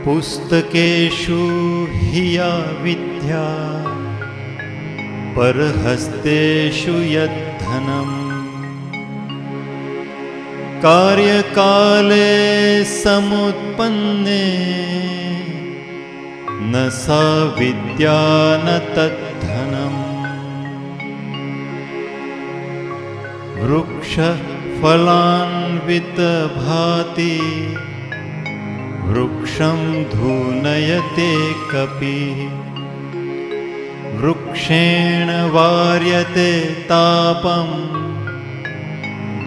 पुस्तकेषु हि या विद्या परहस्तेषु यद्धनम् कार्यकाले समुत्पन्ने न सा विद्या न तद्धनम् वृक्षफलान्वितभाति वृक्षं धूनयते कपिः वृक्षेण वार्यते तापम्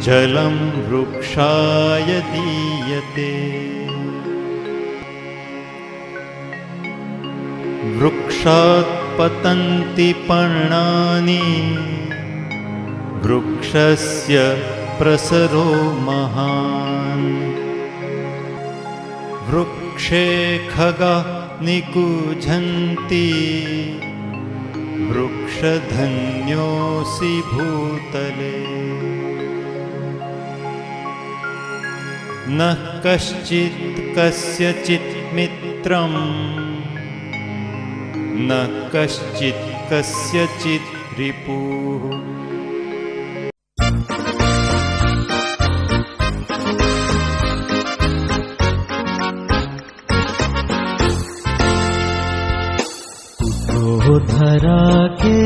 जलं वृक्षाय दीयते वृक्षात् पतन्ति पर्णानि वृक्षस्य प्रसरो महान् वृक्षे खगाः निकुञ्जन्ति वृक्षधन्योऽसि भूतले न कश्चित् कस्यचित् मित्रं न कश्चित् कस्यचित् रिपुः धरा के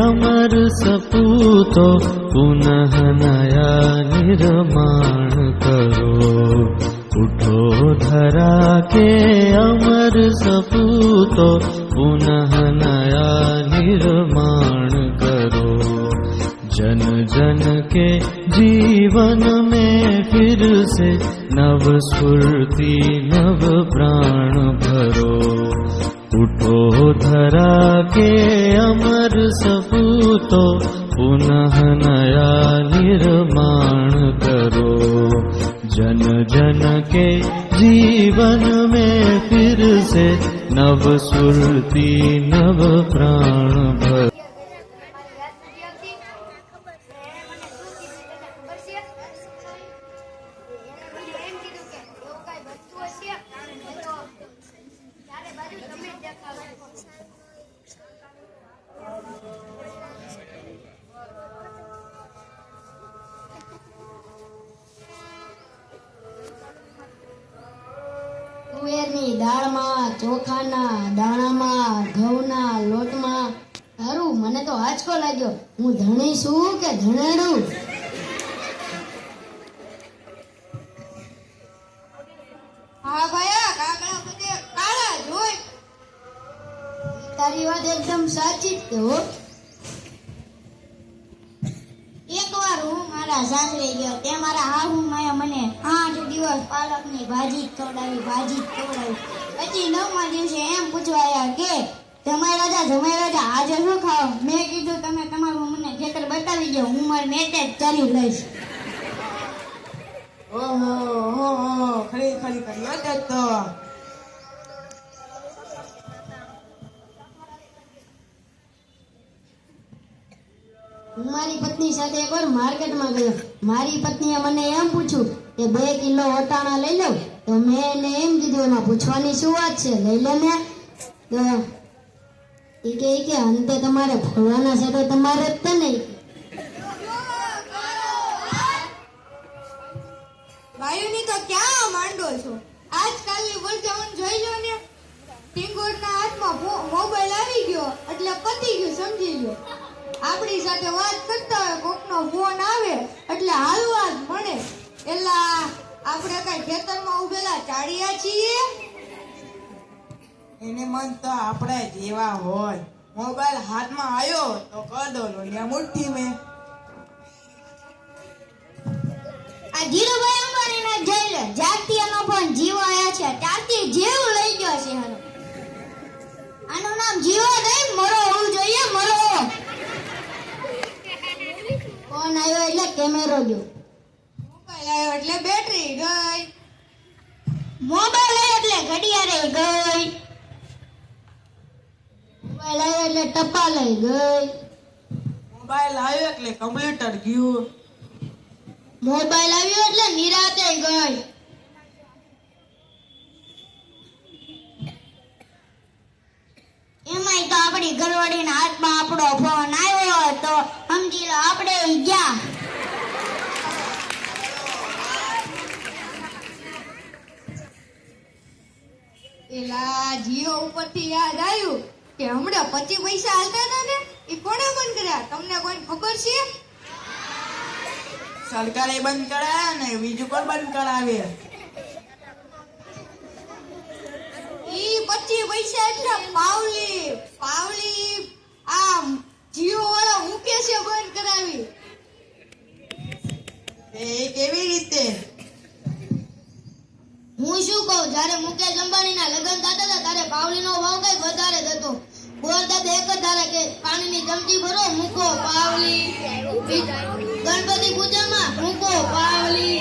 अमर सपूतो पुनः नया निर्माण करो। उठो धरा के अमर सपूतो पुनः नया निर्माण करो। जन जन के जीवन में फिर से नव स्फूर्ति नव प्राण भरो। उठो धरा के अमर सपूतो पुनः नया निर्माण करो। जन जन के जीवन में फिर से नव स्फूर्ति नव प्राण भरो। તુવેરની દાળમાં, ચોખાના દાણામાં, ઘઉંના લોટમાં. તારું મને તો આંચકો લાગ્યો. હું ધણી છું કે ધણેડું? હા ભાઈ, કાકડા બધે કાળા જ હોય. તારી વાત એકદમ સાચી જ છે હો. એકવાર હું મારા સાસરે ગયો, તે મારા હાહુ માએ મને 8 દિવસ પાલકની ભાજી જ ખવડાવી. પછી 9મા દિવસે એમ પૂછવા આવ્યા કે જમાઈ રાજા આજે શું ખાવ? મેં કીધું તમે તમારું મને ખેતર બતાવી દો, હું મારી મેટે જ ચરી લઈશ. ઓહો ખરી યાદ તો હું મારી પત્ની સાથે એકવાર માર્કેટમાં ગયો. મારી પત્નીએ મને એમ પૂછ્યું કે 2 કિલો વટાણા લઈ લઉં? તો મેં એને એમ કીધું, એમાં પૂછવાની શું વાત છે, લઈ લે ને. તો એ કે અંતે તમારે ફોડવાના છે તો તમારે જ તે નહીં. ભાઈઓની તો ક્યાં માંડો છો? આજકાલની વર્તમાન જોઈ લો ને. ટીંગોરના હાથમાં મોબાઈલ આવી ગયો એટલે પતી ગયું, સમજી લો. આપણી સાથે વાત કરતા હોય, કોકનો ફોન આવે એટલે હાલવા જ મળે. એલા આપણે કઈ ખેતરમાં ઉભેલા ચાડિયા છીએ? એને મન તો આપણે જેવા હોય. મોબાઈલ હાથમાં આવ્યો તો કદો લોલિયા મુઠ્ઠી મેં. આ ધીરુભાઈ અંબાણીને જોઈ લે, જાગતી એનો ફોન જીવો આવ્યા છે, ત્યારથી જેવું લઈ ગયો છે. આનું નામ જીવો નહીં, મરો હોવું જોઈએ, મરો. ફોન આવ્યો એટલે કેમેરો ગયો, મોબાઈલ આવ્યો એટલે બેટરી ગઈ, મોબાઈલ આવ્યો એટલે ઘડિયાળે ગઈ, મોબાઈલ આવ્યો એટલે ટપાલ ગઈ, મોબાઈલ આવ્યો એટલે કમ્પ્યુટર ગયું, મોબાઈલ આવ્યો એટલે નિરાતે ગઈ. ઘરવાળીના હાથમાં આપણો ફોન આવ્યો તો સમજી લો આપણે ગયા. એલા જીઓ ઉપરથી યાદ આવ્યું કે હમણાં 25 પૈસા હાલતા હતા ને એ કોણે બંધ કર્યા? તમને કોઈને ખબર છે? સરકારે બંધ કરાયા ને બીજું કોણ બંધ કરાવે? ઈ 25 પૈસા એટલે પાવલી આ જીઓ વાળા મુકેશે બંધ કરાવી. એ કેવી રીતે? હું શું કહું, જ્યારે મુકેશ અંબાણીના લગ્ન થતા હતા ત્યારે પાવલીનો ભાવ કઈક વધારે જ હતો. બોલતા તો એક જ ધારે કે પાણીની ચમચી ભરો મૂકો પાવલી. ગણપતિ પૂજામાં મૂકો પાવલી.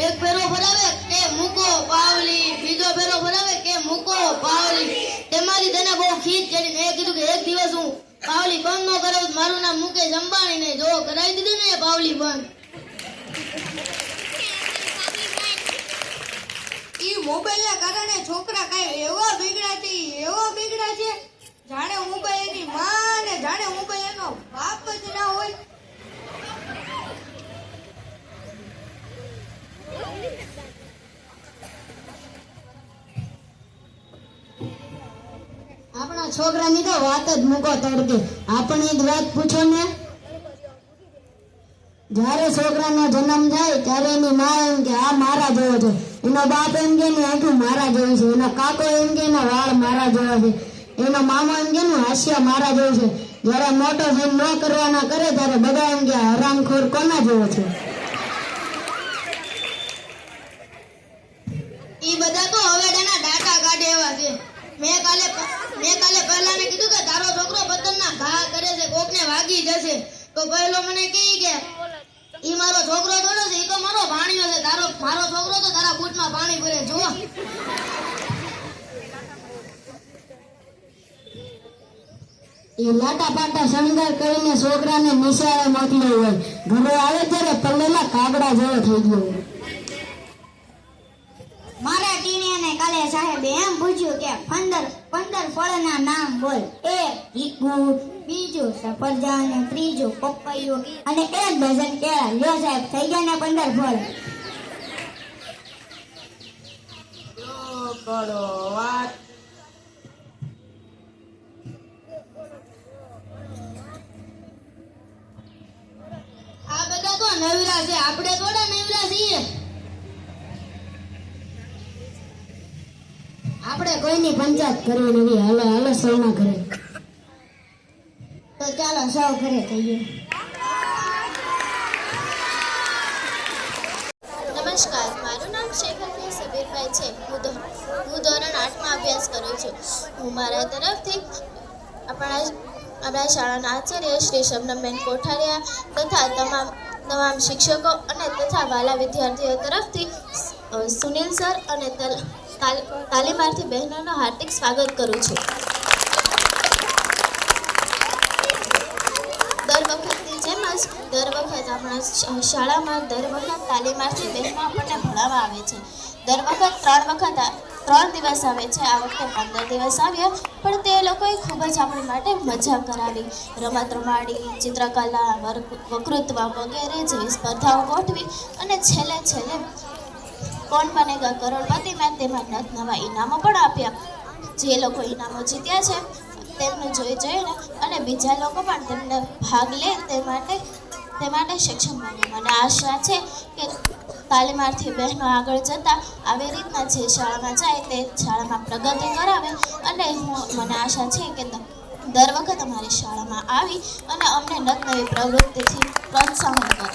એક ફેરો ફરાવે કે મૂકો પાવલી. બીજો ફેરો ફરાવે કે મૂકો પાવલી. તેમાંથી તેને બહુ ખીચ ચડી. મેં કીધું કે એક દિવસ હું પાવલી બંધ ન કરાવું. મારું નામ મુકેશ અંબાણી ને જો કરાવી દીધી ને એ પાવલી બંધ. ઈ મોબાઈલના કારણે છોકરા કઈ એવા બિગડ્યા છે જાણે મોબાઈલ એની માં ને જાણે મોબાઈલ એનો બાપ જ ના હોય. આપણા છોકરાની તો વાત જ મૂકો તડકે. આપણી જ વાત પૂછો ને. જ્યારે છોકરાનો જન્મ થાય ત્યારે એની માં એમ કે આ મારા જેવો છે, એનો બાપ એમ કે ને આખું મારા જેવું છે, એનો કાકો એમ કે એના વાળ મારા જેવા છે, એનો મામા એમ કે નું હાસ્ય મારા જેવું છે. જ્યારે મોટો થઈને ન કરવાના કરે ત્યારે બધા એમ કે હરામખોર કોના જેવો છે. ઈ બધા તો હવેડાના ડાટા કાઢે એવા છે. મેં કાલે પહેલાને કીધું કે તારો છોકરો પતંગના ઘા કરે છે, કોકને વાગી જશે. તો પહેલો મને કહે કે ઈ મારો છોકરો થોડો છે, ઈ તો મારો ભાણિયો છે. મારો છોકરો તો તારા બૂટમાં પાણી ભરે જો. એ લાટા પાટા શણગાર કરીને છોકરાને નિશાળે મોકલ્યો હોય, ઘરે આવે ત્યારે પલ્લેલા કાગડા જેવો થઈ ગયો હોય. મારા ટીણીયાને કાલે સાહેબે એમ પૂછ્યું કે 15 ફળના નામ બોલ. એક ચીકુ, બીજું સફરજન, ત્રીજું પપૈયું અને 1 ડઝન કેળા. લ્યો સાહેબ, થઈ ગયા ને 15 ફળ. જો કરો વાત. આ બધા તો નવરા છે, આપણે થોડા નવરા છીએ. આપણે કોઈની પંચાયત કરવી નથી. હાલો સૌના ઘરે. તો ચાલો સૌ ઘરે થઈએ. નમસ્કાર, મારું નામ શેખ હફીઝ સબીરભાઈ છે. હું ધોરણ 8માં અભ્યાસ કરું છું. હું મારા તરફથી આપણા શાળાના આચાર્ય શ્રી શબનમબેન કોઠારિયા તથા તમામ શિક્ષકો અને તથા વાલા વિદ્યાર્થીઓ તરફથી સુનિલ સર અને તાલીમાર્થી બહેનોનું હાર્દિક સ્વાગત કરું છું. દર વખત આપણા શાળામાં તાલીમાર્થી બહેનો આપણને ભણાવવા આવે છે. દર વખત 3 દિવસ આવે છે. આ વખતે 15 દિવસ આવ્યા, પણ તે લોકોએ ખૂબ જ આપણી માટે મજા કરાવી. રમત રમાડી, ચિત્રકલા, વક્તૃત્વ વગેરે જેવી સ્પર્ધાઓ ગોઠવી અને છેલ્લે કોણ બનેગા કરોડપતિમાં તેમાં નવા ઇનામો પણ આપ્યા. જે લોકો ઇનામો જીત્યા છે તેમને જોઈને અને બીજા લોકો પણ તેમને ભાગ લે તે માટે સક્ષમ બને. મને આશા છે કે તાલીમાર્થી બહેનો આગળ જતાં આવી રીતના જે શાળામાં જાય તે શાળામાં પ્રગતિ કરાવે અને મને આશા છે કે દર વખત અમારી શાળામાં આવી અને અમને નવી પ્રવૃત્તિથી પ્રોત્સાહન કરે.